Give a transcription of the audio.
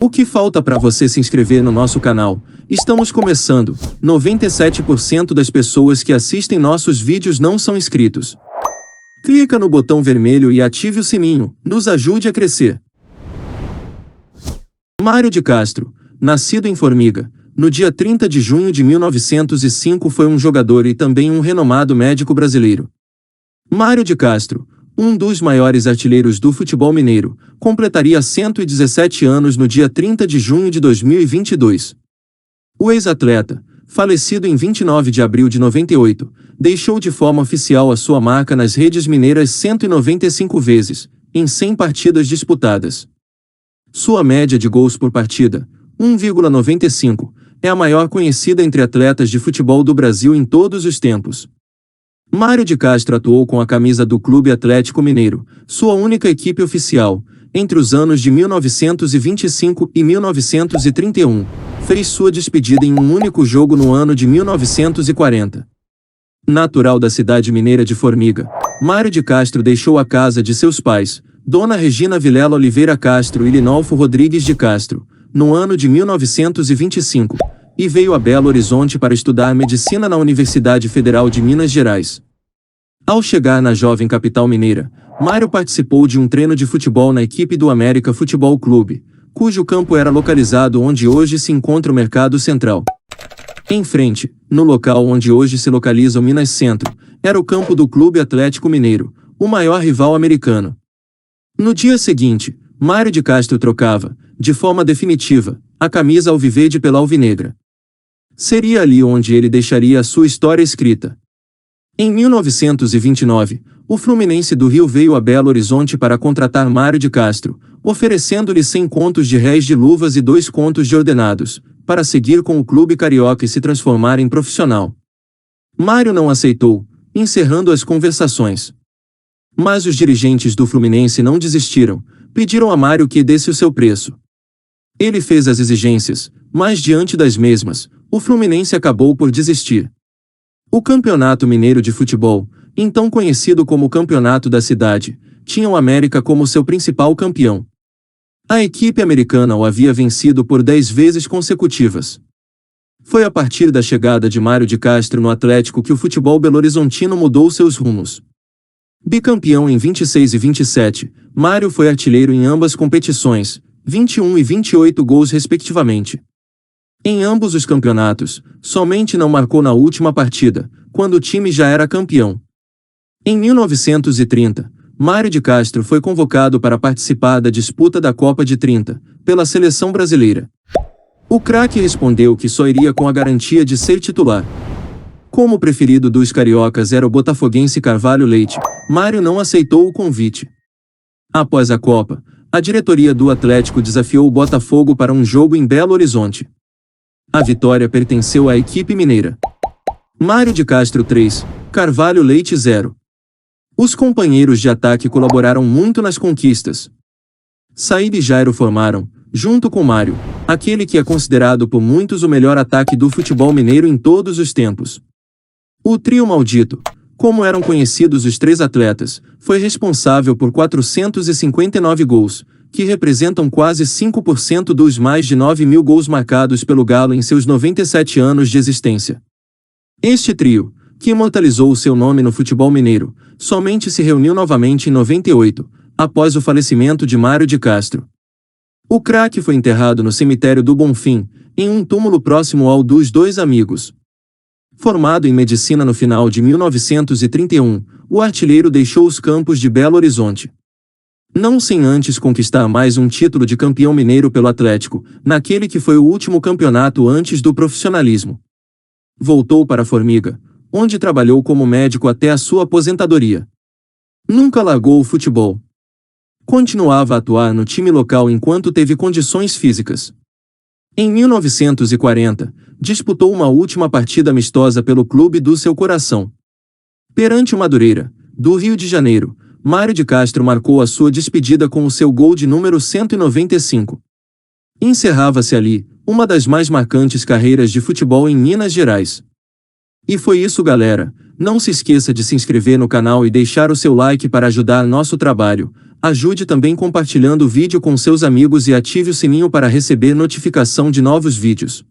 O que falta para você se inscrever no nosso canal? Estamos começando. 97% das pessoas que assistem nossos vídeos não são inscritos. Clica no botão vermelho e ative o sininho. Nos ajude a crescer. Mário de Castro, nascido em Formiga, no dia 30 de junho de 1905, foi um jogador e também um renomado médico brasileiro. Mário de Castro, um dos maiores artilheiros do futebol mineiro, completaria 117 anos no dia 30 de junho de 2022. O ex-atleta, falecido em 29 de abril de 98, deixou de forma oficial a sua marca nas redes mineiras 195 vezes, em 100 partidas disputadas. Sua média de gols por partida, 1,95, é a maior conhecida entre atletas de futebol do Brasil em todos os tempos. Mário de Castro atuou com a camisa do Clube Atlético Mineiro, sua única equipe oficial, entre os anos de 1925 e 1931. Fez sua despedida em um único jogo no ano de 1940. Natural da cidade mineira de Formiga, Mário de Castro deixou a casa de seus pais, Dona Regina Vilela Oliveira Castro e Linolfo Rodrigues de Castro, no ano de 1925, e veio a Belo Horizonte para estudar medicina na Universidade Federal de Minas Gerais. Ao chegar na jovem capital mineira, Mário participou de um treino de futebol na equipe do América Futebol Clube, cujo campo era localizado onde hoje se encontra o Mercado Central. Em frente, no local onde hoje se localiza o Minas Centro, era o campo do Clube Atlético Mineiro, o maior rival americano. No dia seguinte, Mário de Castro trocava, de forma definitiva, a camisa alviverde pela alvinegra. Seria ali onde ele deixaria a sua história escrita. Em 1929, o Fluminense do Rio veio a Belo Horizonte para contratar Mário de Castro, oferecendo-lhe 100 contos de réis de luvas e 2 contos de ordenados, para seguir com o clube carioca e se transformar em profissional. Mário não aceitou, encerrando as conversações. Mas os dirigentes do Fluminense não desistiram, pediram a Mário que desse o seu preço. Ele fez as exigências, mas diante das mesmas, o Fluminense acabou por desistir. O Campeonato Mineiro de Futebol, então conhecido como Campeonato da Cidade, tinha o América como seu principal campeão. A equipe americana o havia vencido por 10 vezes consecutivas. Foi a partir da chegada de Mário de Castro no Atlético que o futebol belo-horizontino mudou seus rumos. Bicampeão em 26 e 27, Mário foi artilheiro em ambas competições, 21 e 28 gols respectivamente. Em ambos os campeonatos, somente não marcou na última partida, quando o time já era campeão. Em 1930, Mário de Castro foi convocado para participar da disputa da Copa de 30, pela seleção brasileira. O craque respondeu que só iria com a garantia de ser titular. Como o preferido dos cariocas era o botafoguense Carvalho Leite, Mário não aceitou o convite. Após a Copa, a diretoria do Atlético desafiou o Botafogo para um jogo em Belo Horizonte. A vitória pertenceu à equipe mineira. Mário de Castro 3, Carvalho Leite 0. Os companheiros de ataque colaboraram muito nas conquistas. Saíd e Jairo formaram, junto com Mário, aquele que é considerado por muitos o melhor ataque do futebol mineiro em todos os tempos. O trio maldito, como eram conhecidos os três atletas, foi responsável por 459 gols, que representam quase 5% dos mais de 9.000 gols marcados pelo Galo em seus 97 anos de existência. Este trio, que imortalizou o seu nome no futebol mineiro, somente se reuniu novamente em 98, após o falecimento de Mário de Castro. O craque foi enterrado no cemitério do Bonfim, em um túmulo próximo ao dos dois amigos. Formado em medicina no final de 1931, o artilheiro deixou os campos de Belo Horizonte. Não sem antes conquistar mais um título de campeão mineiro pelo Atlético, naquele que foi o último campeonato antes do profissionalismo. Voltou para Formiga, onde trabalhou como médico até a sua aposentadoria. Nunca largou o futebol. Continuava a atuar no time local enquanto teve condições físicas. Em 1940, disputou uma última partida amistosa pelo clube do seu coração. Perante o Madureira, do Rio de Janeiro, Mário de Castro marcou a sua despedida com o seu gol de número 195. Encerrava-se ali, uma das mais marcantes carreiras de futebol em Minas Gerais. E foi isso, galera. Não se esqueça de se inscrever no canal e deixar o seu like para ajudar nosso trabalho. Ajude também compartilhando o vídeo com seus amigos e ative o sininho para receber notificação de novos vídeos.